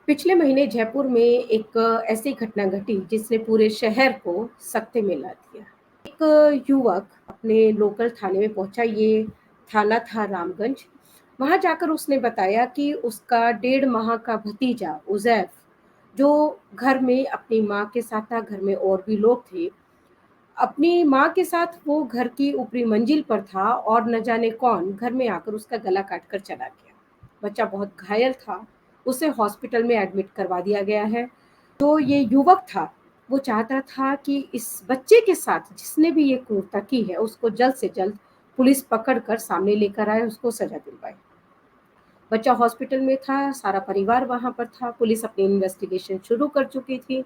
पिछले महीने जयपुर में एक ऐसी घटना घटी जिसने पूरे शहर को सकते में ला दिया। एक युवक अपने लोकल थाने में पहुंचा। ये थाना था रामगंज। वहां जाकर उसने बताया कि उसका 1.5 माह का भतीजा उजैफ, जो घर में अपनी माँ के साथ था, घर में और भी लोग थे। अपनी माँ के साथ वो घर की ऊपरी मंजिल पर था और न जाने कौन घर में आकर उसका गला काट कर चला गया। बच्चा बहुत घायल था। उसे हॉस्पिटल में एडमिट करवा दिया गया है। तो ये युवक था, वो चाहता था कि इस बच्चे के साथ जिसने भी ये क्रूरता की है उसको जल्द से जल्द पुलिस पकड़ कर सामने लेकर आए, उसको सजा दिलवाए। बच्चा हॉस्पिटल में था, सारा परिवार वहां पर था, पुलिस अपनी इन्वेस्टिगेशन शुरू कर चुकी थी।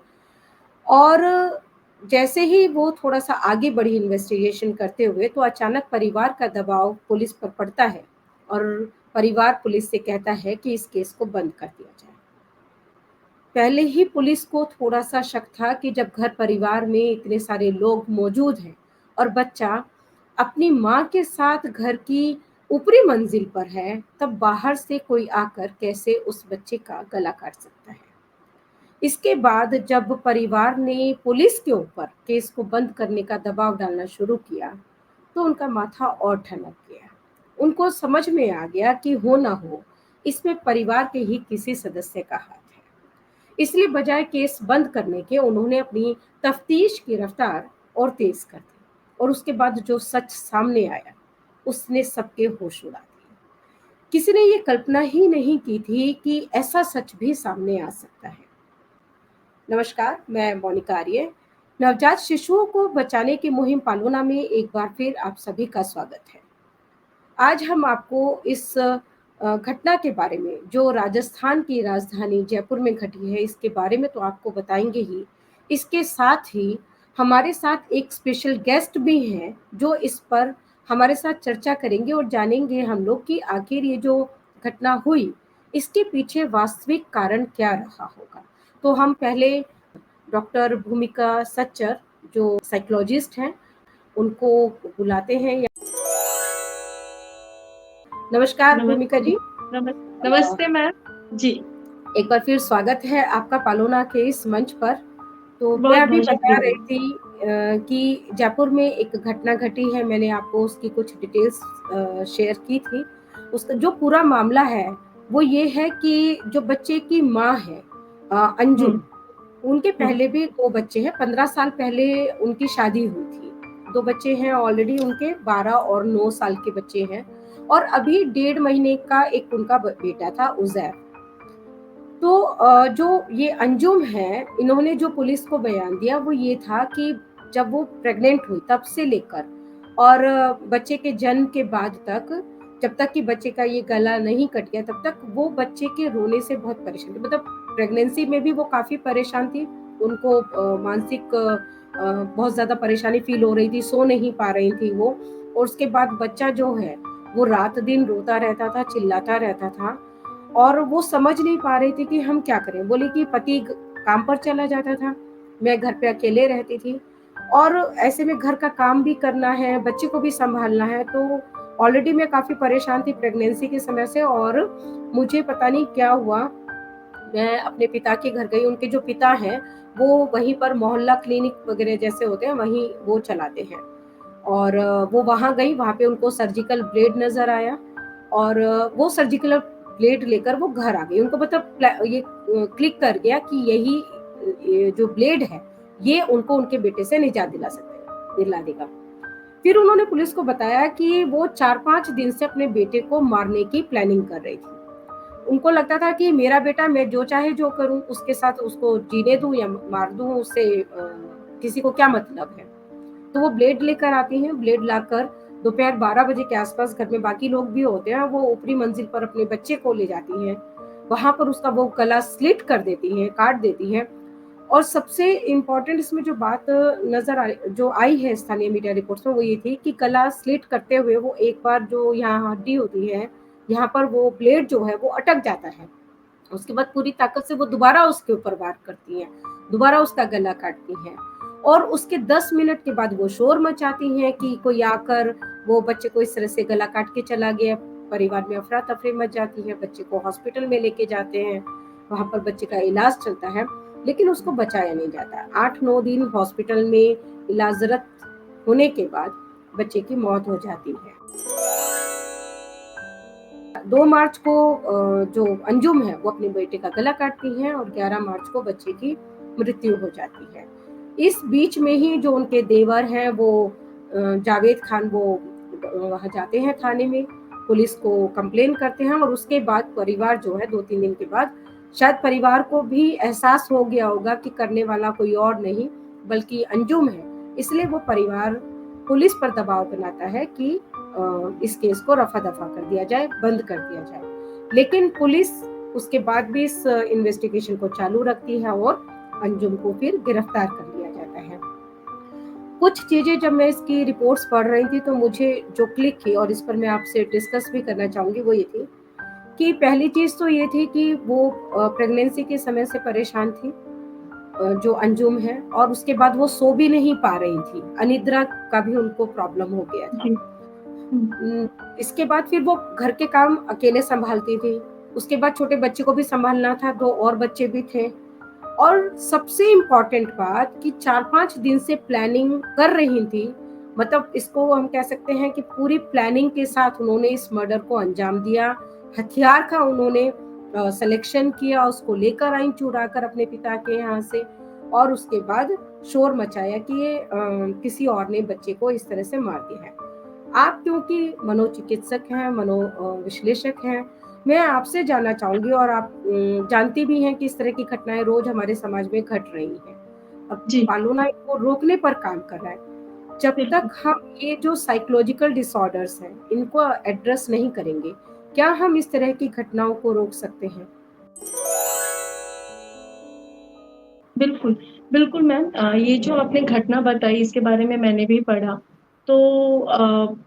और जैसे ही वो थोड़ा-सा आगे बढ़ी इन्वेस्टिगेशन करते हुए, तो अचानक परिवार का दबाव पुलिस पर पड़ता है और परिवार पुलिस से कहता है कि इस केस को बंद कर दिया जाए। पहले ही पुलिस को थोड़ा-सा शक था कि जब घर परिवार में इतने सारे लोग मौजूद हैं और बच्चा अपनी माँ के साथ घर की ऊपरी मंजिल पर है, तब बाहर से कोई आकर कैसे उस बच्चे का गला काट सकता है। इसके बाद जब परिवार ने पुलिस के ऊपर केस को बंद करने का दबाव डालना शुरू किया, तो उनका माथा और ठनक गया। उनको समझ में आ गया कि हो ना हो, इसमें परिवार के ही किसी सदस्य का हाथ है। इसलिए बजाय केस बंद करने के उन्होंने अपनी तफ्तीश की रफ्तार और तेज कर दी। और उसके बाद जो सच सामने आया, उसने सबके होश उड़ा दिए। किसी ने ये कल्पना ही नहीं की थी कि ऐसा सच भी सामने आ सकता है। नमस्कार, मैं मोनिका आर्य। नवजात शिशुओं को बचाने की मुहिम पालोना में एक बार फिर आप सभी का स्वागत है। आज हम आपको इस घटना के बारे में, जो राजस्थान की राजधानी जयपुर में घटी है, इसके बारे में तो आपको बताएंगे ही। इसके साथ ही हमारे साथ एक स्पेशल गेस्ट भी हैं, जो इस पर हमारे साथ चर्चा करेंगे और जानेंगे हम लोग कि आखिर ये जो घटना हुई, इसके पीछे वास्तविक कारण क्या रहा होगा। तो हम पहले डॉक्टर भूमिका सच्चर, जो साइकोलॉजिस्ट हैं, उनको बुलाते हैं। नमस्कार भूमिका नमस्ते। जी। नमस अ, नमस्ते मैम। जी। एक बार फिर स्वागत है आपका पालोना के इस मंच पर। तो मैं बहुत अभी बहुत बता शुक्रिया। रही थी कि जयपुर में एक घटना घटी है। मैंने आपको उसकी कुछ डिटेल्स शेयर की थी। उसका जो पूरा मामला है, वो ये है कि जो बच्चे की माँ है, अंजुम, हम्म। उनके हम्म। पहले भी 2 बच्चे हैं। 15 साल पहले उनकी शादी हुई थी। 2 बच्चे हैं ऑलरेडी उनके, 12 और 9 साल के बच्चे हैं। और अभी 1.5 महीने का एक उनका बेटा था उज़ैर। तो जो ये अंजुम है, इन्होंने जो पुलिस को बयान दिया वो ये था कि जब वो प्रेग्नेंट हुई तब से लेकर और बच्चे के जन्म के बाद तक, जब तक कि बच्चे का ये गला नहीं कट गया, तब तक वो बच्चे के रोने से बहुत परेशान थी। मतलब प्रेगनेंसी में भी वो काफ़ी परेशान थी। उनको मानसिक बहुत ज़्यादा परेशानी फ़ील हो रही थी, सो नहीं पा रही थी वो। और उसके बाद बच्चा जो है, वो रात-दिन रोता रहता था, चिल्लाता रहता था। और वो समझ नहीं पा रही थी कि हम क्या करें। बोले कि पति काम पर चला जाता था, मैं घर पे अकेले रहती थी और ऐसे में घर का काम भी करना है, बच्चे को भी संभालना है। तो ऑलरेडी मैं काफ़ी परेशान थी प्रेगनेंसी के समय से। और मुझे पता नहीं क्या हुआ, मैं अपने पिता के घर गई। उनके जो पिता हैं, वो वहीं पर मोहल्ला क्लिनिक वगैरह जैसे होते हैं, वहीं वो चलाते हैं। और वो वहाँ गई, वहाँ पे उनको सर्जिकल ब्लेड नज़र आया और वो सर्जिकल ब्लेड लेकर वो घर आ गई। उनको मतलब ये क्लिक कर गया कि यही ये जो ब्लेड है, ये उनको उनके बेटे से निजात दिला देगा। फिर उन्होंने पुलिस को बताया कि वो 4-5 दिन से अपने बेटे को मारने की प्लानिंग कर रही थी। उनको लगता था कि मेरा बेटा, मैं जो चाहे जो करूँ, उसके साथ उसको जीने दूँ या मार दूँ, उससे किसी को क्या मतलब है। तो वो ब्लेड लेकर आती हैं। ब्लेड लाकर दोपहर 12 बजे के आसपास, घर में बाकी लोग भी होते हैं, वो ऊपरी मंजिल पर अपने बच्चे को ले जाती हैं। वहाँ पर उसका वो गला स्लिट कर देती हैं, काट देती हैं। और सबसे इम्पोर्टेंट इसमें जो बात जो आई है स्थानीय मीडिया रिपोर्ट्स में, वो ये थी कि गला स्लिट करते हुए वो एक बार जो यहाँ हड्डी होती है, यहाँ पर वो ब्लेड जो है वो अटक जाता है। उसके बाद पूरी ताकत से वो दोबारा उसके ऊपर वार करती हैं, दोबारा उसका गला काटती हैं। और उसके 10 मिनट के बाद वो शोर मचाती हैं कि कोई आकर वो बच्चे को इस तरह से गला काट के चला गया। परिवार में अफरा-तफरी मच जाती है, बच्चे को हॉस्पिटल में लेके जाते हैं। वहाँ पर बच्चे का इलाज चलता है, लेकिन उसको बचाया नहीं जाता। 8-9 दिन हॉस्पिटल में इलाजरत होने के बाद बच्चे की मौत हो जाती है। 2 मार्च को जो अंजुम है वो अपने बेटे का गला काटती हैं और 11 मार्च को बच्चे की मृत्यु हो जाती है। इस बीच में ही जो उनके देवर हैं वो जावेद खान वो वहाँ जाते हैं थाने में, पुलिस को कंप्लेन करते हैं और उसके बाद परिवार जो है 2-3 दिन के बाद शायद परिवार को भी एहसास हो गया होगा कि करने वाला कोई और नहीं बल्कि अंजुम है। इसलिए वो परिवार पुलिस पर दबाव बनाता है कि इस केस को रफा-दफा कर दिया जाए, बंद कर दिया जाए। लेकिन पुलिस उसके बाद भी इस इन्वेस्टिगेशन को चालू रखती है और अंजुम को फिर गिरफ्तार कर लिया जाता है। कुछ चीज़ें जब मैं इसकी रिपोर्ट्स पढ़ रही थी तो मुझे जो क्लिक की और इस पर मैं आपसे डिस्कस भी करना चाहूँगी वो ये थी कि पहली चीज़ तो ये थी कि वो प्रेगनेंसी के समय से परेशान थी, जो अंजुम है, और उसके बाद वो सो भी नहीं पा रही थी। अनिद्रा का भी उनको प्रॉब्लम हो गया था। जी। इसके बाद फिर वो घर के काम अकेले सँभालती थी। उसके बाद छोटे बच्चे को भी सँभालना था, 2 और बच्चे भी थे। और सबसे इम्पोर्टेंट बात कि 4-5 दिन से प्लानिंग कर रही थी। मतलब इसको हम कह सकते हैं कि पूरी प्लानिंग के साथ उन्होंने इस मर्डर को अंजाम दिया। हथियार का उन्होंने सिलेक्शन किया, उसको लेकर आईं चुराकर अपने पिता के यहाँ से और उसके बाद शोर मचाया कि ये किसी और ने बच्चे को इस तरह से मार दिया है। आप क्योंकि मनोचिकित्सक हैं, विश्लेषक हैं, मैं आपसे जानना चाहूँगी और आप जानती भी हैं कि इस तरह की घटनाएँ रोज़ हमारे समाज में घट रही हैं। अब जी, पालोना इनको रोकने पर काम कर रहा है। जब तक बिल्कुल। हम ये जो साइकोलॉजिकल डिसऑर्डर्स हैं, इनको एड्रेस नहीं करेंगे, क्या हम इस तरह की घटनाओं को रोक सकते हैं? बिल्कुल, बिल्कुल मैम, ये जो आपने घटना बताई इसके बारे में मैंने भी पढ़ा। तो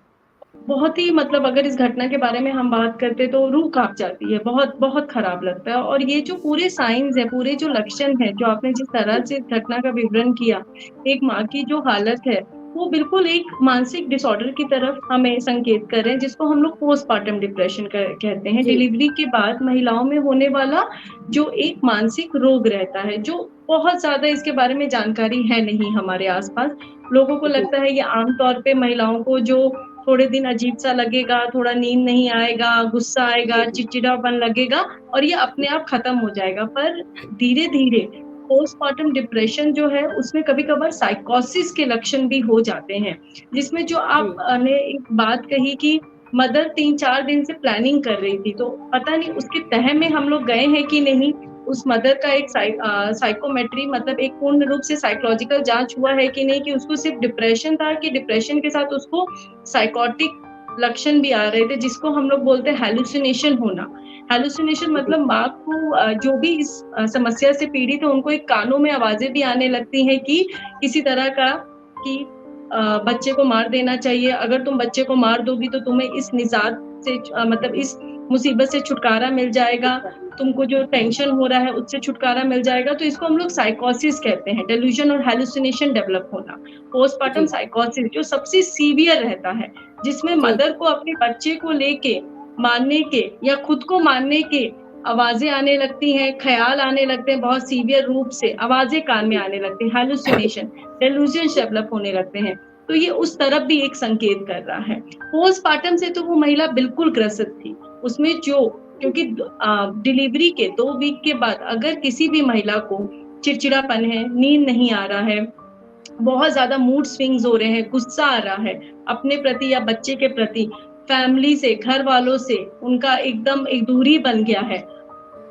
बहुत ही मतलब अगर इस घटना के बारे में हम बात करते तो रूह काँप जाती है, बहुत बहुत खराब लगता है और ये जो पूरे साइन्स हैं, पूरे जो लक्षण हैं, जो आपने जिस तरह से इस घटना का विवरण किया, एक माँ की जो हालत है, वो बिल्कुल एक मानसिक डिसऑर्डर की तरफ हमें संकेत कर रहे हैं, जिसको हम लोग पोस्टपार्टम डिप्रेशन कहते हैं। जी, डिलीवरी के बाद महिलाओं में होने वाला जो एक मानसिक रोग रहता है, जो बहुत ज़्यादा इसके बारे में जानकारी है नहीं हमारे आस-पास। लोगों को जी, लगता है ये आम तौर पे महिलाओं को जो थोड़े दिन अजीब-सा लगेगा, थोड़ा नींद नहीं आएगा, गुस्सा आएगा, जी, चिड़चिड़ापन लगेगा और ये अपने आप खत्म हो जाएगा। पर धीरे-धीरे पोस्टपार्टम डिप्रेशन जो है, उसमें कभी-कभार साइकोसिस के लक्षण भी हो जाते हैं, जिसमें जो जी, आप ने एक बात कही कि मदर 3-4 दिन से प्लानिंग कर रही थी, तो पता नहीं उसके तह में हम लोग गए हैं कि नहीं? उस मदर का एक साइकोमेट्री मतलब एक पूर्ण रूप से साइकोलॉजिकल जाँच हुआ है कि नहीं कि उसको सिर्फ़ डिप्रेशन था कि डिप्रेशन के साथ उसको साइकोटिक लक्षण भी आ रहे थे जिसको हम लोग बोलते हैं हैलुसिनेशन होना। हैलुसिनेशन जी, मतलब माँ को जो भी इस समस्या से पीड़ित है उनको एक कानों में आवाज़ें भी आने लगती हैं कि किसी तरह का कि बच्चे को मार देना चाहिए, अगर तुम बच्चे को मार दोगी तो तुम्हें इस निज़ात से मतलब इस मुसीबत से छुटकारा मिल जाएगा, तुमको जो टेंशन हो रहा है उससे छुटकारा मिल जाएगा, तो इसको हम लोग साइकोसिस कहते हैं, डेल्यूज़न और हैलुसिनेशन डेवलप होना। पोस्टपार्टम जी, साइकोसिस जो सबसे सीवियर रहता है, जिसमें जी, मदर को अपने बच्चे को लेके मारने के या खुद को मारने के आवाज़ें आने लगती हैं, ख़्याल आने लगते हैं बहुत सीवियर रूप से, आवाज़ें कान में जी, आने लगती हैं, हैलुसिनेशन, डेल्यूज़न्स डेवलप होने लगते हैं। तो ये उस तरफ भी एक संकेत कर रहा है। पोस्टपार्टम से तो वो महिला बिल्कुल ग्रसित थी। उसमें जो क्योंकि डिलीवरी के 2 वीक के बाद अगर किसी भी महिला को चिड़चिड़ापन है, नींद नहीं आ रहा है, बहुत ज़्यादा मूड स्विंग्स हो रहे हैं, गुस्सा आ रहा है अपने प्रति या बच्चे के प्रति, फैमिली से, घर वालों से उनका एकदम एक दूरी बन गया है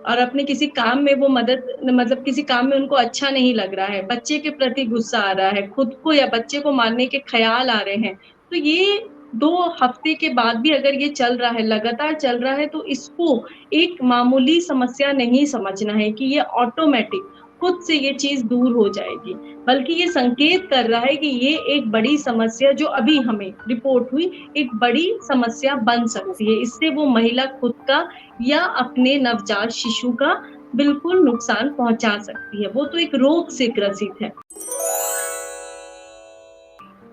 और अपने किसी काम में वो मदद मतलब किसी काम में उनको अच्छा नहीं लग रहा है, बच्चे के प्रति गुस्सा आ रहा है, खुद को या बच्चे को मारने के ख़्याल आ रहे हैं। तो ये 2 हफ़्ते के बाद भी अगर ये चल रहा है, लगातार चल रहा है तो इसको एक मामूली समस्या नहीं समझना है कि ये ऑटोमैटिक खुद से ये चीज़ दूर हो जाएगी। बल्कि ये संकेत कर रहा है कि ये एक बड़ी समस्या जो अभी हमें रिपोर्ट हुई, एक बड़ी समस्या बन सकती है। इससे वो महिला खुद का या अपने नवजात शिशु का बिल्कुल नुकसान पहुँचा सकती है। वो तो एक रोग से ग्रसित है,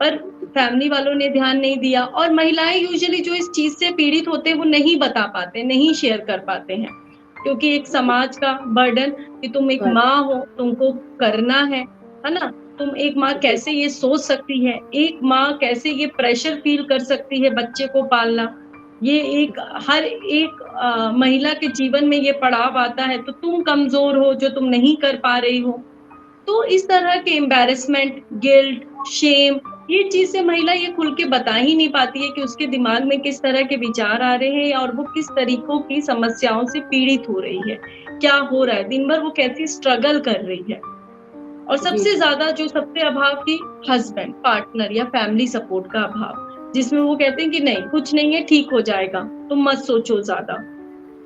पर फैमिली वालों ने ध्यान नहीं दिया और महिलाएँ यूजुअली जो इस चीज़ से पीड़ित होते हैं, वो नहीं बता पाते, नहीं शेयर कर पाते हैं। क्योंकि एक समाज का बर्डन कि तुम एक पर माँ हो, तुमको करना है ना? तुम एक माँ जी, कैसे ये सोच सकती है, एक माँ कैसे ये प्रेशर फ़ील कर सकती है बच्चे को पालना। ये एक हर एक महिला के जीवन में ये पड़ाव आता है, तो तुम कमज़ोर हो जो तुम नहीं कर पा रही हो। तो इस तरह के एम्बैरेसमेंट, गिल्ट, शेम ये चीज़ से महिला ये खुल के बता ही नहीं पाती है कि उसके दिमाग में किस तरह के विचार आ रहे हैं और वो किस तरीकों की समस्याओं से पीड़ित हो रही है। क्या हो रहा है? दिन भर वो कैसी स्ट्रगल कर रही है। और जी, सबसे जी। ज़्यादा जो सबसे अभाव की हस्बैंड, पार्टनर या फैमिली सपोर्ट का अभाव, जिसमें वो कहते हैं कि नहीं, कुछ नहीं है, ठीक हो जाएगा, तुम मत सोचो ज़्यादा।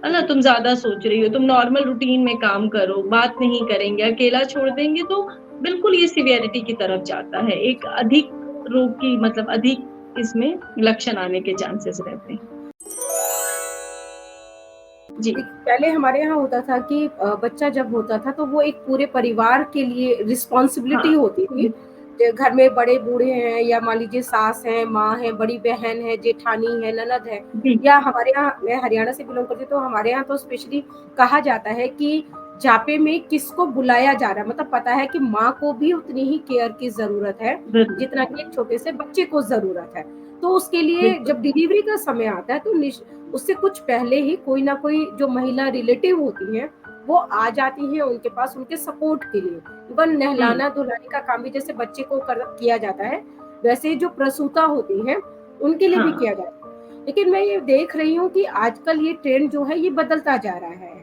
है ना? जी, तुम ज़्यादा सोच रही हो, तुम नॉर्मल रूटीन में काम करो, बात नहीं करेंगे, अकेला छोड़ देंगे तो बिल्कुल ये सीवियरिटी की तरफ जाता है। एक अधिक रोग की मतलब अधिक इसमें लक्षण आने के चांसेस रहते हैं। जी। देखिए, पहले हमारे यहाँ होता था कि बच्चा जब होता था तो वो एक पूरे परिवार के लिए रिस्पॉन्सिबिलिटी हाँ। होती थी। हुँ, घर में बड़े-बूढ़े हैं या मान लीजिए सास हैं, माँ है, बड़ी बहन है, जेठानी है, ननद है जी। या हमारे यहाँ मैं हरियाणा से बिलॉन्ग करती हूँ, तो हमारे यहाँ तो स्पेशली कहा जाता है कि जापे में किसको बुलाया जा रहा है, मतलब पता है कि माँ को भी उतनी ही केयर की ज़रूरत है, ज़रूर, जितना कि एक छोटे से बच्चे को ज़रूरत है। तो उसके लिए बिल्कुल। जब डिलीवरी का समय आता है तो उससे कुछ पहले ही कोई ना कोई जो महिला रिलेटिव होती हैं, वो आ जाती हैं उनके पास उनके सपोर्ट के लिए। इवन हुँ, नहलाना-धुलाने का काम भी जैसे बच्चे को किया जाता है, वैसे ही जो प्रसूता होती हैं, उनके लिए भी हाँ। किया जाता है। लेकिन मैं ये देख रही हूँ कि आजकल ये ट्रेंड जो है ये बदलता जा रहा है।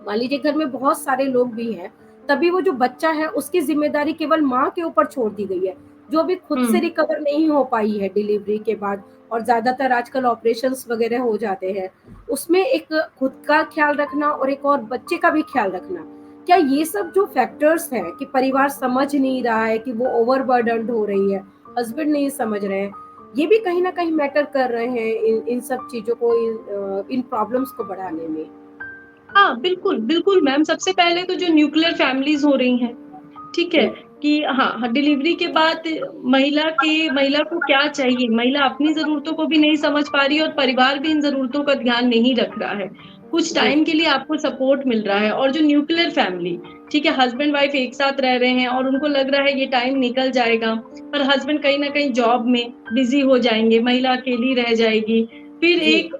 मान लीजिए घर में बहुत सारे लोग भी हैं, तभी वो जो बच्चा है उसकी ज़िम्मेदारी केवल माँ के ऊपर छोड़ दी गई है, जो अभी खुद से हुँ, रिकवर नहीं हो पाई है डिलीवरी के बाद और ज़्यादातर आजकल ऑपरेशंस वगैरह हो जाते हैं। उसमें एक खुद का ख़्याल रखना और एक और बच्चे का भी ख़्याल रखना। क्या ये सब जो फैक्टर्स हैं कि परिवार समझ नहीं रहा है कि वो ओवरबर्डन्ड हो रही है, हस्बैंड नहीं समझ रहे हैं, ये भी कहीं न कहीं मैटर कर रहे हैं इन सब चीज़ों को इन प्रॉब्लम्स को बढ़ाने में? हाँ, बिल्कुल, बिल्कुल मैम। सबसे पहले तो जो न्यूक्लियर फैमिलीज़ हो रही हैं, ठीक है? जी, कि हाँ, डिलीवरी के बाद महिला को क्या चाहिए? महिला अपनी ज़रूरतों को भी नहीं समझ पा रही है और परिवार भी इन ज़रूरतों का ध्यान नहीं रख रहा है। कुछ जी, टाइम के लिए आपको सपोर्ट मिल रहा है और जो न्यूक्लियर फैमिली, ठीक है, हस्बैंड-वाइफ एक साथ रह रहे हैं और उनको लग रहा है ये टाइम निकल जाएगा, पर हस्बैंड कहीं न कहीं जॉब में बिज़ी हो जाएँगे, महिला अकेली रह जाएगी। फिर जी। एक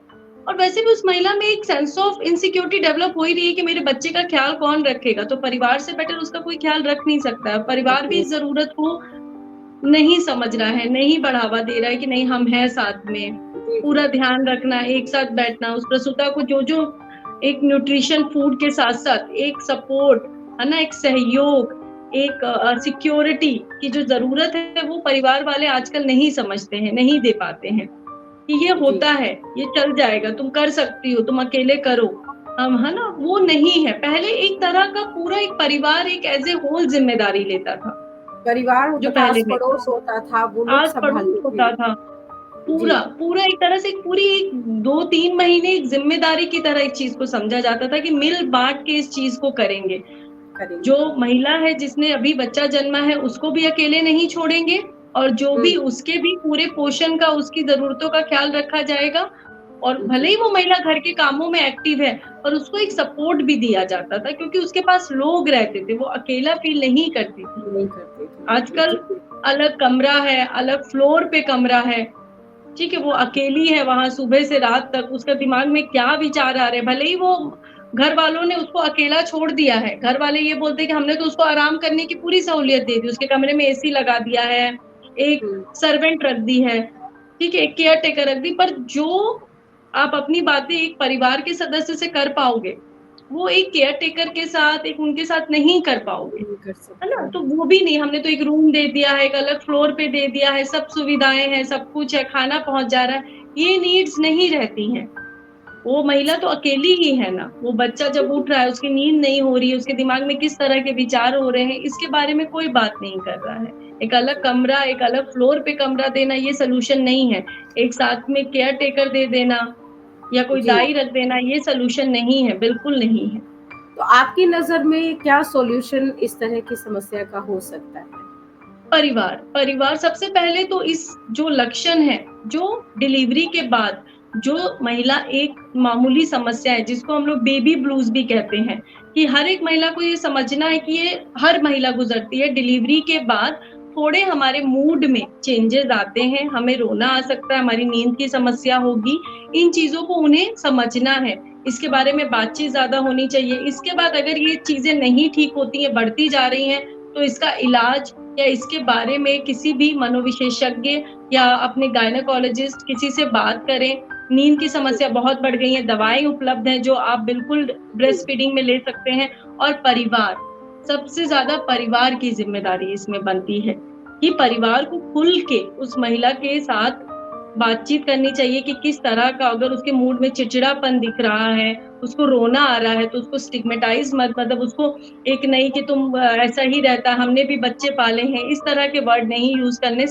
और वैसे भी उस महिला में एक सेंस ऑफ इनसिक्योरिटी डेवलप हो ही रही है कि मेरे बच्चे का ख़्याल कौन रखेगा? तो परिवार से बेटर उसका कोई ख़्याल रख नहीं सकता है। परिवार भी ओके, इस ज़रूरत को नहीं समझ रहा है, नहीं बढ़ावा दे रहा है कि नहीं हम हैं साथ में, जी, जी। पूरा ध्यान रखना, एक साथ बैठना, उस प्रसूता को जो-जो एक न्यूट्रिशन फूड के साथ-साथ एक सपोर्ट, है ना? एक सहयोग, एक सिक्योरिटी की जो ज़रूरत है वो परिवार वाले आजकल नहीं समझते हैं, नहीं दे पाते हैं। कि ये जी, होता है, ये चल जाएगा, तुम कर सकती हो, तुम अकेले करो। हम है ना? वो नहीं है। पहले एक तरह का पूरा एक परिवार एक ऐज़ ए होल ज़िम्मेदारी लेता था, परिवार होता जो था, पहले लेता आस-पड़ोस था। होता था, वो लोग आस-पड़ोस सँभालते थे। होता था, जी, पूरा, पूरा एक तरह से पूरी एक 2-3 महीने एक ज़िम्मेदारी की तरह एक चीज़ को समझा जाता था कि मिल-बाँट के इस चीज़ को करेंगे। जो करेंगे। महिला है जिसने अभी बच्चा जन्मा है उसको भी अकेले नहीं छोड़ेंगे और जो हुँ, भी उसके भी पूरे पोषण का उसकी ज़रूरतों का ख़्याल रखा जाएगा और भले जी, ही वो महिला घर के कामों में एक्टिव है, पर उसको एक सपोर्ट भी दिया जाता था क्योंकि उसके पास लोग रहते थे, वो अकेला फ़ील नहीं करती थी। नहीं करते थे। आजकल जी, अलग कमरा है, अलग फ्लोर पे कमरा है, ठीक है? वो अकेली है वहाँ सुबह से रात तक, उसका दिमाग में क्या विचार आ रहे हैं, भले ही वो घर वालों ने उसको अकेला छोड़ दिया है, घर वाले ये बोलते हैं कि हमने तो उसको आराम करने की पूरी सहूलियत दे दी, उसके कमरे में एसी लगा दिया है, एक हुँ, सर्वेंट रख दी है, ठीक है? एक केयर टेकर रख दी, पर जो आप अपनी बातें एक परिवार के सदस्य से कर पाओगे, वो एक केयर टेकर के साथ, एक उनके साथ नहीं कर पाओगे। नहीं कर है सकते ना? तो हैं। वो भी नहीं, हमने तो एक रूम दे दिया है, एक अलग फ्लोर पे दे दिया है, सब सुविधाएँ हैं, सब कुछ है, खाना पहुँच जा रहा है, ये नीड्स नहीं रहती हैं। वो महिला तो अकेली ही है ना, वो बच्चा जब उठ रहा है, उसकी नींद नहीं हो रही है, उसके दिमाग में किस तरह के विचार हो रहे हैं, इसके बारे में कोई बात नहीं कर रहा है। एक अलग कमरा, एक अलग फ्लोर पे कमरा देना ये सॉल्यूशन नहीं है। एक साथ में केयर टेकर दे देना या कोई जी, दाई रख देना, ये सॉल्यूशन नहीं है, बिल्कुल नहीं है। तो आपकी नज़र में क्या सॉल्यूशन इस तरह की समस्या का हो सकता है? परिवार, परिवार सबसे पहले तो इस जो लक्षण है, जो डिलीवरी के बाद जो महिला एक मामूली समस्या है जिसको हम लोग बेबी ब्लूज भी कहते हैं, कि हर एक महिला को ये समझना है कि ये हर महिला गुजरती है। डिलीवरी के बाद थोड़े हमारे मूड में चेंजेस आते हैं, हमें रोना आ सकता है, हमारी नींद की समस्या होगी। इन चीजों को उन्हें समझना है, इसके बारे में बातचीत ज्यादा होनी चाहिए। इसके बाद अगर ये चीजें नहीं ठीक होती हैं, बढ़ती जा रही हैं, तो इसका इलाज या इसके बारे में किसी भी मनोविशेषज्ञ या अपने गायनेकोलॉजिस्ट किसी से बात करें। नींद की समस्या बहुत बढ़ गई है, दवाएं उपलब्ध हैं जो आप बिल्कुल ब्रेस्ट फीडिंग में ले सकते हैं। और परिवार, सबसे ज्यादा परिवार की जिम्मेदारी इसमें बनती है कि परिवार को खुल के उस महिला के साथ बातचीत करनी चाहिए कि किस तरह का, अगर उसके मूड में चिड़चिड़ापन दिख रहा है, उसको रोना आ रहा है, तो उसको स्टिग्मेटाइज मत, मतलब उसको एक नहीं कि तुम ऐसा ही रहता, हमने भी बच्चे पाले हैं, इस तरह के वर्ड नहीं यूज करने।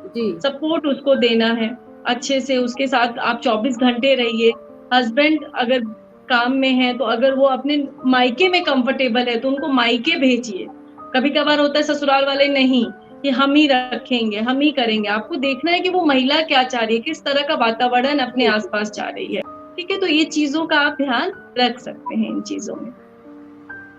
जी, सपोर्ट उसको देना है अच्छे से, उसके साथ आप 24 घंटे रहिए। हस्बैंड अगर काम में है तो अगर वो अपने मायके में कंफर्टेबल है तो उनको मायके भेजिए। कभी कभार होता है ससुराल वाले नहीं, कि हम ही रखेंगे, हम ही करेंगे। आपको देखना है कि वो महिला क्या चाह रही है, किस तरह का वातावरण अपने जी, आसपास चाह रही है। ठीक है, तो ये चीजों का आप ध्यान रख सकते हैं इन चीजों में।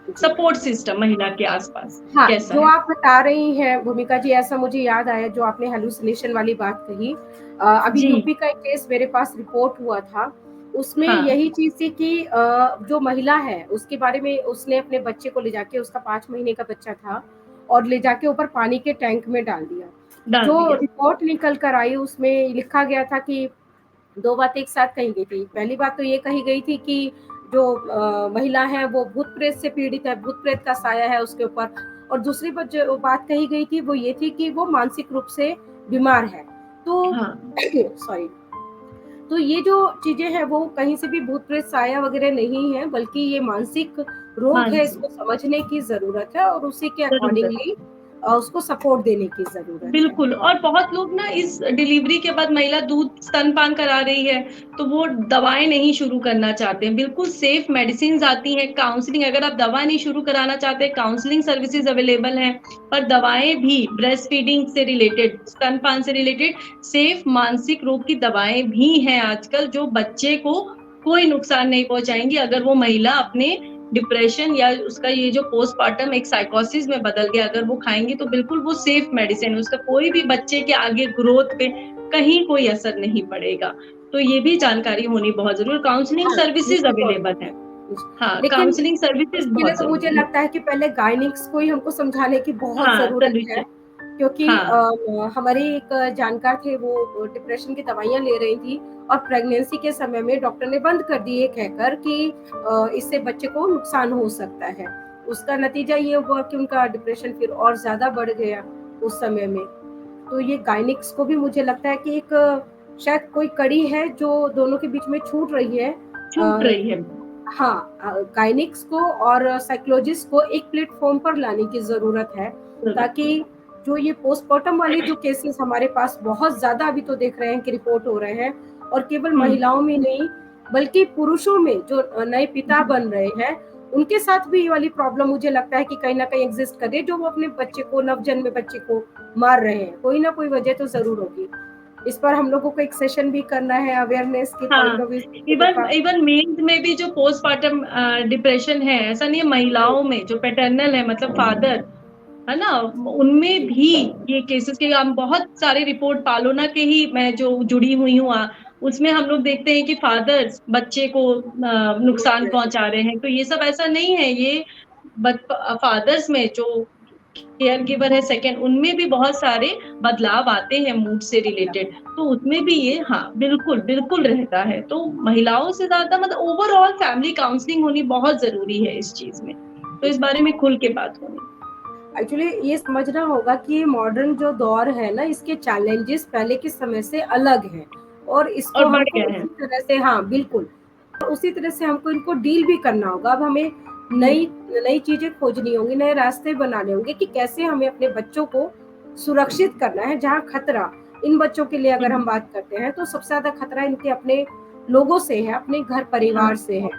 जी। सपोर्ट सिस्टम महिला के आसपास हाँ, कैसा जो है? आप बता रही हैं भूमिका जी, ऐसा मुझे याद आया जो आपने हैलुसिनेशन वाली बात कही। अभी जी। यूपी का एक केस मेरे पास रिपोर्ट हुआ था। उसमें हाँ। यही चीज़ थी कि जो महिला है उसके बारे में उसने अपने बच्चे को ले जाके, उसका 5 महीने का बच्चा था, और ले जाके ऊपर पानी के टैंक में डाल दिया। डाल जो दिया। रिपोर्ट निकल कर आई उसमें लिखा गया था कि 2 बातें एक साथ कही गई थी। पहली बात तो ये कही गई थी कि जो महिला है वो भूत-प्रेत से पीड़ित है, भूत-प्रेत का साया है उसके ऊपर, और दूसरी बात जो बात कही गई थी वो ये थी कि वो मानसिक रूप से बीमार है। तो हाँ। सॉरी, तो ये जो चीज़ें हैं वो कहीं से भी भूत-प्रेत साया वगैरह नहीं है, बल्कि ये मानसिक रोग है, मानसिक इसको समझने की ज़रूरत है और उसी के ज़रूरत। अकॉर्डिंगली उसको सपोर्ट देने की ज़रूरत है। बिल्कुल। और बहुत लोग ना इस डिलीवरी के बाद महिला दूध स्तनपान करा रही है, तो वो दवाएँ नहीं शुरू करना चाहते हैं। बिल्कुल सेफ मेडिसिन्स आती हैं, काउंसलिंग, अगर आप दवा नहीं शुरू कराना चाहते, काउंसलिंग सर्विसेज़ अवेलेबल हैं। पर दवाएँ भी ब्रेस्ट फीडिंग से रिलेटेड, स्तनपान से रिलेटेड सेफ मानसिक रोग की दवाएँ भी हैं आजकल, जो बच्चे को कोई नुकसान नहीं पहुँचाएँगी अगर वो महिला अपने डिप्रेशन या उसका ये जो पोस्टपार्टम एक साइकोसिस में बदल गया, अगर वो खाएँगी तो बिल्कुल वो सेफ मेडिसिन है, उसका कोई भी बच्चे के आगे ग्रोथ पे कहीं कोई असर नहीं पड़ेगा। तो ये भी जानकारी होनी बहुत ज़रूरी है, काउंसलिंग हाँ, सर्विसेज़ निश्चित तौर अवेलेबल पर। हैं। हाँ, लेकिन काउंसलिंग सर्विसेज़ इसके लिए बहुत तो मुझे ज़रूरी है। लगता है कि पहले गायनिक्स को ही हमको समझाने की बहुत हाँ, ज़रूरत है, सॉल्यूशन। क्योंकि हाँ। हमारे एक जानकार थे, वो डिप्रेशन की दवाइयाँ ले रही थी और प्रेगनेंसी के समय में डॉक्टर ने बंद कर दी ये कहकर कि इससे बच्चे को नुकसान हो सकता है। उसका नतीजा ये हुआ कि उनका डिप्रेशन फिर और ज़्यादा बढ़ गया उस समय में। तो ये गायनिक्स को भी मुझे लगता है कि एक शायद कोई कड़ी है जो दोनों के बीच में छूट रही है। छूट रही है। हाँ, गायनिक्स को और साइकोलॉजिस्ट को एक प्लेटफ़ॉर्म पर लाने की ज़रूरत है, ज़रूरत है। ताकि जो ये पोस्टमार्टम वाले जो केसेस हमारे पास बहुत ज़्यादा अभी तो देख रहे हैं कि रिपोर्ट हो रहे हैं, और केवल हुँ। महिलाओं में नहीं, बल्कि पुरुषों में जो नए पिता हुँ। बन रहे हैं, उनके साथ भी ये वाली प्रॉब्लम मुझे लगता है कि कहीं न कहीं एक्ज़िस्ट कर रही है, जो वो अपने बच्चे को, नवजन्मे बच्चे को मार रहे हैं। कोई ना कोई वजह तो ज़रूर होगी। इस पर हम लोगों को एक सेशन भी करना है अवेयरनेस के पॉइंट हाँ, ऑफ व्यू से लोगों इवन का। इवन मेल्स में भी जो पोस्टपार्टम डिप्रेशन है, ऐसा नहीं है, महिलाओं में जो पैटर्नल है, मतलब फादर, है ना? उनमें जी, भी ये केसेस के हम बहुत सारे रिपोर्ट पालोना के ही मैं जो जुड़ी हुई हूँ उसमें हम लोग देखते हैं कि फादर्स बच्चे को नुकसान पहुँचा रहे हैं। तो ये सब ऐसा नहीं है, ये फादर्स में जो केयर गिवर है सेकंड, उनमें भी बहुत सारे बदलाव आते हैं मूड से रिलेटेड, तो उसमें भी ये हाँ, बिल्कुल, बिल्कुल रहता है। तो महिलाओं से ज़्यादा मतलब ओवरऑल फैमिली काउंसलिंग होनी बहुत ज़रूरी है इस चीज़ में। तो इस बारे में खुल के बात होनी। एक्चुअली ये समझना होगा कि ये मॉडर्न जो दौर है ना, इसके चैलेंजेस पहले के समय से अलग हैं, और और इसको बढ़ हमको गए हैं। उसी तरह से, हाँ, बिल्कुल, उसी तरह से हमको इनको डील भी करना होगा। अब हमें हुँ। नई नई चीज़ें खोजनी होंगी, नए रास्ते बनाने होंगे कि कैसे हमें अपने बच्चों को सुरक्षित करना है। जहाँ खतरा इन बच्चों के लिए हुँ। अगर हम बात करते हैं, तो सबसे ज़्यादा खतरा इनके अपने लोगों से है, अपने घर हाँ। परिवार से है।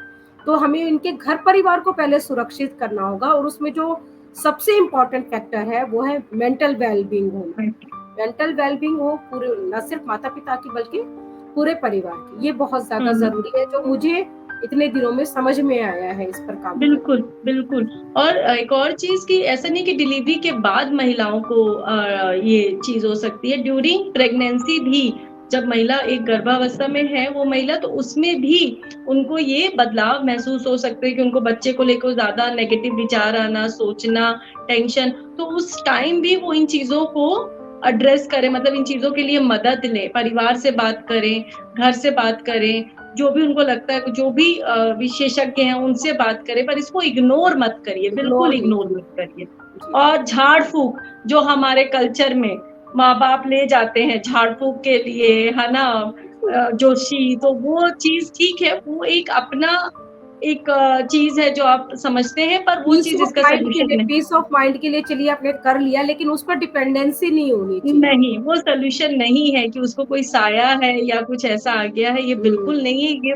तो हमें इनके घर परिवार को पहले सुरक्षित करना होगा, और उसमें जो सबसे इम्पोर्टेंट फैक्टर है वो है मेंटल वेल-बीइंग होना। राइट। मेंटल वेल-बीइंग हो पूरे, ना सिर्फ माता-पिता की बल्कि पूरे परिवार की। ये बहुत ज़्यादा हुँ। ज़रूरी है, जो मुझे इतने दिनों में समझ में आया है इस पर काम बिल्कुल, करके। बिल्कुल। और एक और चीज़ कि ऐसा नहीं कि डिलीवरी के बाद महिलाओं को ये चीज़ हो सकती है, ड्यूरिंग प्रेगनेंसी भी जब महिला एक गर्भावस्था में है वो महिला, तो उसमें भी उनको ये बदलाव महसूस हो सकते हैं कि उनको बच्चे को लेकर ज़्यादा नेगेटिव विचार आना, सोचना, टेंशन, तो उस टाइम भी वो इन चीज़ों को एड्रेस करें, मतलब इन चीज़ों के लिए मदद लें, परिवार से बात करें, घर से बात करें, जो भी उनको लगता है, जो भी विशेषज्ञ हैं उनसे बात करें, पर इसको इग्नोर मत करिए, बिल्कुल इग्नोर नहीं इग्नोर मत करना। करिए। जी, जी। और झाड़-फूँक जो हमारे कल्चर में माँ-बाप ले जाते हैं झाड़-फूँक के लिए, है ना? जोशी, तो वो चीज़ ठीक है, वो एक अपना एक चीज़ है जो आप समझते हैं, पर वो चीज़ इसका सॉल्यूशन नहीं। पीस ऑफ माइंड के लिए चलिए आपने कर लिया, लेकिन उस पर डिपेंडेंसी नहीं होनी चाहिए। नहीं, वो सॉल्यूशन नहीं है कि उसको कोई साया है या कुछ ऐसा आ गया है, ये हुँ, बिल्कुल नहीं है, ये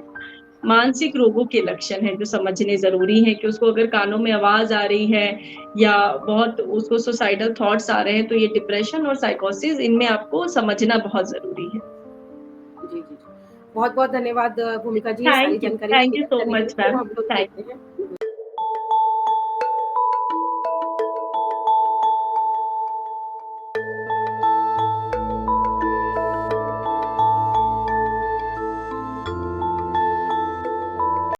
मानसिक रोगों के लक्षण हैं जो समझने ज़रूरी हैं कि उसको अगर कानों में आवाज़ आ रही है या बहुत उसको सुसाइडल थॉट्स आ रहे हैं, तो ये डिप्रेशन और साइकोसिस इनमें आपको समझना बहुत ज़रूरी है। जी, जी, जी। बहुत-बहुत धन्यवाद भूमिका जी, ये सारी जानकारी थैंक यू शेयर सो करने के लिए। मच फिर मैम। हम लोग थैंक मिलते हैं।